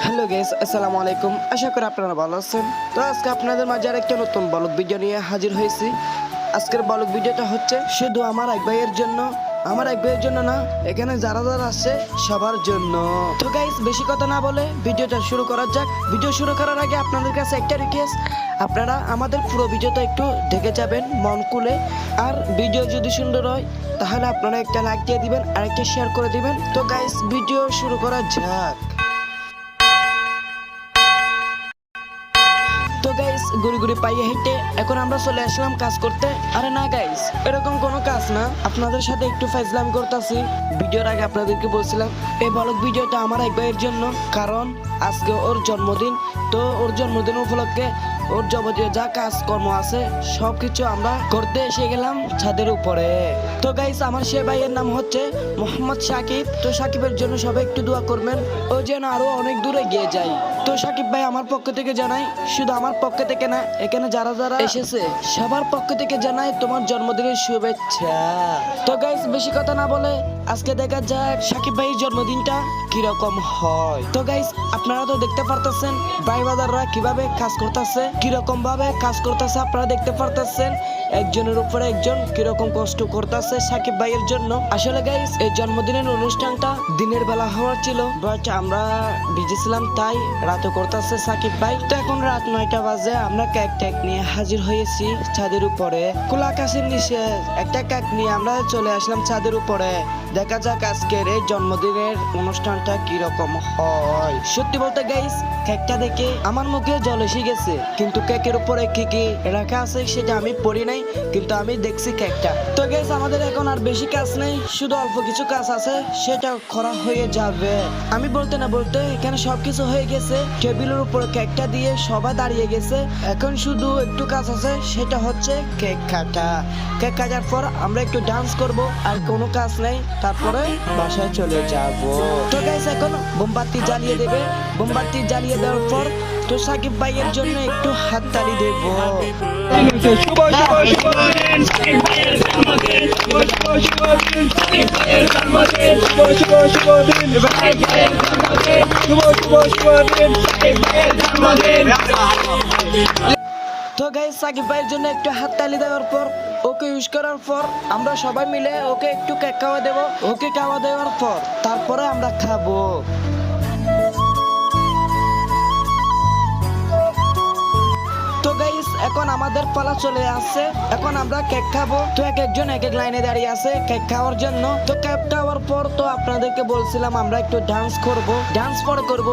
Hello guys, আসসালামু আলাইকুম। আশা করি আপনারা ভালো আছেন। তো আজকে আপনাদের মাঝে আরেকটা নতুন ব্লগ ভিডিও নিয়ে হাজির হয়েছি। আজকের ব্লগ ভিডিওটা হচ্ছে শুধু আমার এক ভাইয়ের জন্য, আমার এক ভাইয়ের জন্য না, এখানে যারা যারা আছে সবার জন্য। তো গাইস, বেশি কথা না বলে ভিডিওটা শুরু করা যাক। ভিডিও শুরু করার আগে আপনাদের কাছে একটা রিকোয়েস্ট, আপনারা আমাদের পুরো ভিডিওটা একটু দেখে যাবেন মন খুলে। আর ভিডিও যদি সুন্দর হয় তাহলে আপনারা একটা লাইক দিয়ে দিবেন আর একটা শেয়ার করে দিবেন। তো গাইস, ভিডিও শুরু করা যাক। তো গাইস, গুড়ি গুড়ি পাইয়ে হেঁটে এখন আমরা চলে আসলাম কাজ করতে। আরে না গাইস, এরকম কোনো কাজ না, আপনাদের সাথে একটু ফাইজলাম করতেছি। ভিডিওর আগে আপনাদেরকে বলছিলাম এই ব্লগ ভিডিওটা আমার এক ভাইয়ের জন্য, কারণ আজকে ওর জন্মদিন। তো ওর জন্মদিন উপলক্ষে ওর যাবতীয় যা কাজকর্ম আছে সবকিছু আমরা করতে এসে গেলাম ছাদের উপরে। তো গাইস, আমার সে ভাইয়ের নাম হচ্ছে মোহাম্মদ সাকিব। তো সাকিবের জন্য সবাই একটু দোয়া করবেন, ও যেন আরো অনেক দূরে গিয়ে যায়। তো সাকিব ভাই, আমার পক্ষ থেকে জানাই, শুধু আমার পক্ষ থেকে না, এখানে যারা যারা এসেছে সবার পক্ষ থেকে জানাই তোমার জন্মদিনের শুভেচ্ছা। তো গাইস, বেশি কথা না বলে আজকে দেখা যাক সাকিব ভাইয়ের জন্মদিনটা কিরকম হয়। তো গাইস, আপনারা তো দেখতে পারতেছেন ভাই বাজাররা কিভাবে কাজ করতেছে, কিরকম ভাবে কাজ করতেছে আপনারা দেখতে পারতেছেন। একজনের উপরে একজন কিরকম কষ্ট করতেছে সাকিব ভাইয়ের জন্য। আসলে গাইস, এই জন্মদিনের অনুষ্ঠানটা দিনের বেলা হওয়ার ছিল, বাট আমরা বিজি ছিলাম তাই রাতে করতেছে সাকিব ভাই। তো এখন রাত 9টা বাজে, আমরা কেক টেক নিয়ে হাজির হয়েছি ছাদের উপরে। খোলা আকাশের নিচে একটা কেক নিয়ে আমরা চলে আসলাম ছাদের উপরে। দেখা যাক আজকের এই জন্মদিনের অনুষ্ঠানটা কিরকম হয়। সত্যি বলতে গাইস, কেকটা দেখে আমার মুখে জল এসে গেছে, কিন্তু কেকের উপরে কি কি রাখা আছে সেটা আমি পড়ি নাই, কিন্তু আমি দেখছি কেকটা। তো গাইস, আমাদের এখন আর বেশি কাজ নেই, শুধু অল্প কিছু কাজ আছে, সেটা করা হয়ে যাবে। আমি বলতে না বলতে এখানে সবকিছু হয়ে গেছে। টেবিলের উপরে কেকটা দিয়ে সবাই দাঁড়িয়ে গেছে। এখন শুধু একটু কাজ আছে, সেটা হচ্ছে কেক কাটা। কেক কাটার পর আমরা একটু ডান্স করব, আর কোনো কাজ নেই, তারপরে বাসায় চলে যাব। তো গাইস, এখন মোমবাতি জ্বালিয়ে দেবে। মোমবাতি জ্বালিয়ে দেওয়ার পর তো সাকিব ভাইয়ের জন্য একটু হাততালি দেব। তো গাইস, সাকিব ভাইয়ের জন্য একটু হাততালি দেওয়ার পর, ওকে ইউজ করার পর আমরা সবাই মিলে ওকে একটু কেক খাওয়া দেবো। ওকে খাওয়া দেওয়ার পর তারপরে আমরা খাবো। তো গাইস, এখন আমাদের পালা চলে আসছে, এখন আমরা কেক খাবো। তো এক একজন এক এক লাইনে দাঁড়িয়ে আছে কেক খাওয়ার জন্য। তো কেক খাওয়ার পর তো আপনাদেরকে বলছিলাম আমরা একটু ডান্স করব, ডান্স পরে করব।